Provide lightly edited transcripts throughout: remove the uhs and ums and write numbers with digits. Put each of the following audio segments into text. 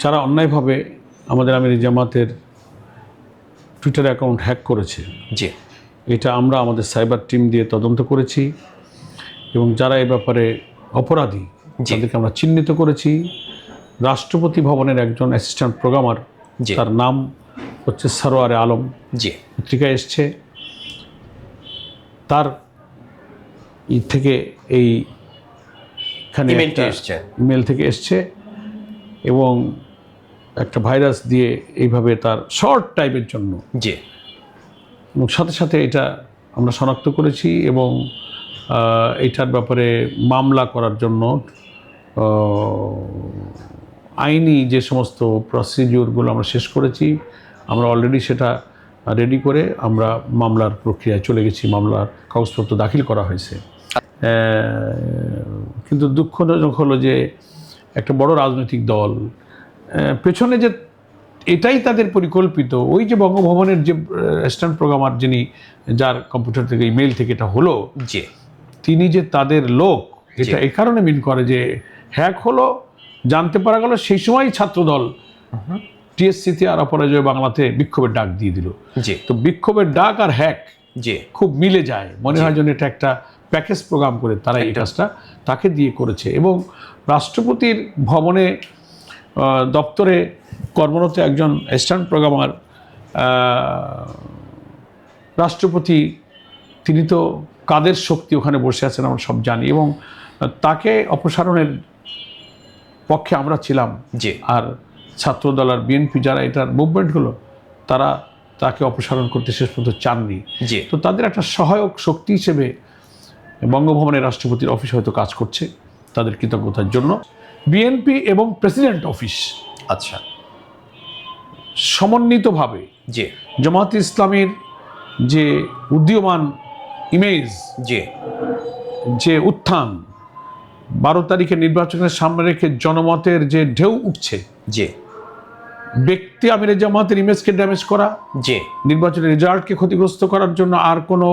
যারা অন্যায়ভাবে আমাদের আমিরি জামাতের টুইটার অ্যাকাউন্ট হ্যাক করেছে, জি, এটা আমরা আমাদের সাইবার টিম দিয়ে তদন্ত করেছি এবং যারা এই ব্যাপারে অপরাধী তাদেরকে আমরা চিহ্নিত করেছি। রাষ্ট্রপতি ভবনের একজন অ্যাসিস্ট্যান্ট প্রোগ্রামার, তার নাম হচ্ছে সরোয়ারে আলম, পত্রিকায় এসছে, তার থেকে এইখানে ইমেল থেকে এসছে এবং একটা ভাইরাস দিয়ে এইভাবে তার শর্ট টাইমের জন্য এবং সাথে সাথে এটা আমরা শনাক্ত করেছি এবং এইটার ব্যাপারে মামলা করার জন্য আইনি যে সমস্ত প্রসিডিউরগুলো আমরা শেষ করেছি। আমরা অলরেডি সেটা রেডি করে আমরা মামলার প্রক্রিয়ায় চলে গেছি, মামলার কাগজপত্র দাখিল করা হয়েছে। কিন্তু দুঃখজনক হলো যে একটা বড় রাজনৈতিক দল পেছনে যে এটাই তাদের পরিকল্পিত, ওই যে বঙ্গভবনের যে অ্যাসিস্ট্যান্ট প্রোগ্রামার যিনি, যার কম্পিউটার থেকে ইমেল থেকে এটা হলো, তিনি যে তাদের লোক, এটা এই কারণে মিন করে যে হ্যাক হলো, জানতে পারা গেল সেই সময় ছাত্রদল টিএসসিতে আর অপরাজয় বাংলাতে বিক্ষোভের ডাক দিয়ে দিল। তো বিক্ষোভের ডাক আর হ্যাক খুব মিলে যায়, মনে হয় যেন এটা একটা প্যাকেজ প্রোগ্রাম করে তারা এই কাজটা তাকে দিয়ে করেছে। এবং রাষ্ট্রপতির ভবনে দপ্তরে কর্মরত একজন অ্যাসিস্ট্যান্ট প্রোগ্রামার, রাষ্ট্রপতি তিনি তো কাদের শক্তি ওখানে বসে আছেন আমরা সব জানি, এবং তাকে অপসারণের পক্ষে আমরা ছিলাম। আর ছাত্রদল আর বিএনপি যারা এটার মুভমেন্ট হলো, তারা তাকে অপসারণ করতে শেষ পর্যন্ত চাননি। তো তাদের একটা সহায়ক শক্তি হিসেবে বঙ্গভবনের রাষ্ট্রপতির অফিস হয়তো কাজ করছে, তাদের কৃতজ্ঞতার জন্য। বিএনপি এবং প্রেসিডেন্ট অফিস সমন্বিতভাবে জামাত ইসলামীর যে উদীয়মান ইমেজ, যে উত্থান, 12 তারিখের নির্বাচনের সামনে রেখে জনমতের যে ঢেউ উঠছে, ব্যক্তি আমিরে জামাতের ইমেজকে ড্যামেজ করা, নির্বাচনের রেজাল্টকে ক্ষতিগ্রস্ত করার জন্য আর কোনো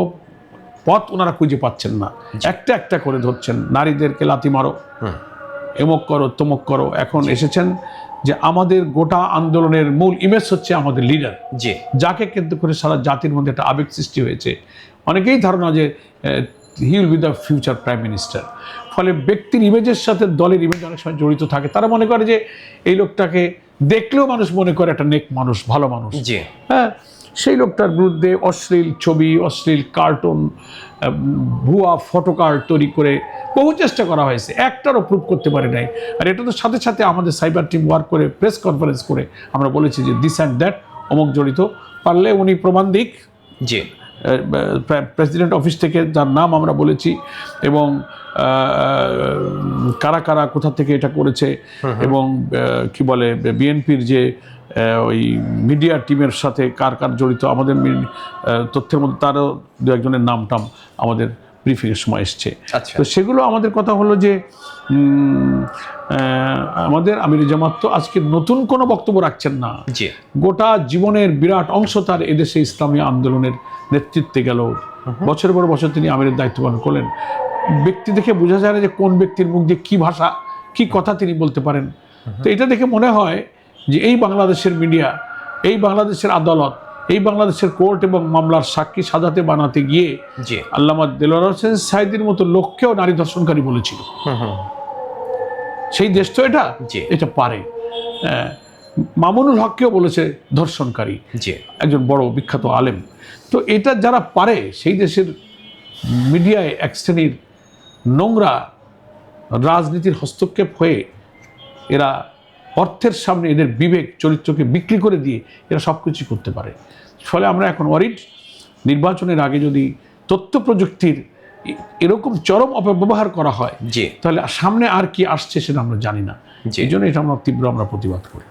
পথ ওনারা খুঁজে পাচ্ছেন না। একটা একটা করে ধরছেন, নারীদেরকে লাথি মারো, এমক করো, তমক করো। এখন এসেছেন যে আমাদের গোটা আন্দোলনের মূল ইমেজ হচ্ছে আমাদের লিডার, যাকে কেন্দ্র করে সারা জাতির মধ্যে একটা আবেগ সৃষ্টি হয়েছে। অনেকেই ধারণা যে he will be the future prime minister. ফলে ব্যক্তির ইমেজের সাথে দলের ইমেজ অনেক সময় জড়িত থাকে। তারা মনে করে যে এই লোকটাকে দেখলেও মানুষ মনে করে একটা নেক মানুষ, ভালো মানুষ। হ্যাঁ, সেই লোকটার বিরুদ্ধে অশ্লীল ছবি, অশ্লীল কার্টুন, ভুয়া ফটোকার্ড তৈরি করে বহু চেষ্টা করা হয়েছে, একটারও প্রুফ করতে পারে নাই। আর এটা তো সাথে সাথে আমাদের সাইবার টিম ওয়ার্ক করে প্রেস কনফারেন্স করে আমরা বলেছি যে দিস অ্যান্ড দ্যাট অমুক জড়িত, পারলে উনি প্রমাণ দিক। প্রেসিডেন্ট অফিস থেকে যার নাম আমরা বলেছি এবং কারা কারা কোথা থেকে এটা করেছে, এবং কি বলে বিএনপির যে ওই মিডিয়া টিমের সাথে কার কার জড়িত আমাদের তথ্যের মধ্যে তারও দু একজনের নাম টাম আমাদের ব্রিফিংয়ের সময় এসছে। তো সেগুলো আমাদের কথা হলো যে আমাদের আমিরে জামাত তো আজকে নতুন কোনো বক্তব্য রাখছেন না, গোটা জীবনের বিরাট অংশ তার এদেশে ইসলামী আন্দোলনের নেতৃত্বে গেল। বছরের পর বছর তিনি আমিরের দায়িত্ব পালন করলেন। ব্যক্তি দেখে বোঝা যায় না যে কোন ব্যক্তির মুখ দিয়ে কী ভাষা, কী কথা তিনি বলতে পারেন। তো এটা দেখে মনে হয় যে এই বাংলাদেশের মিডিয়া, এই বাংলাদেশের আদালত, এই বাংলাদেশের কোর্ট এবং মামলার সাক্ষী সাজাতে বানাতে গিয়ে আল্লামা দেলোয়ার হোসেন সাঈদীর মতো লোককেও নারী ধর্ষণকারী বলেছিল। সেই দেশ তো এটা পারে। মামুনুল হককেও বলেছে ধর্ষণকারী, একজন বড় বিখ্যাত আলেম। তো এটা যারা পারে, সেই দেশের মিডিয়ায় এক শ্রেণীর নোংরা রাজনীতির হস্তক্ষেপ হয়ে এরা অর্থের সামনে এদের বিবেক চরিত্রকে বিক্রি করে দিয়ে এরা সব কিছুই করতে পারে। ফলে আমরা এখন ওয়ারিড, নির্বাচনের আগে যদি তথ্য প্রযুক্তির এরকম চরম অপব্যবহার করা হয়, তাহলে সামনে আর কি আসছে সেটা আমরা জানি না। এই জন্য এটা আমরা তীব্র প্রতিবাদ করি।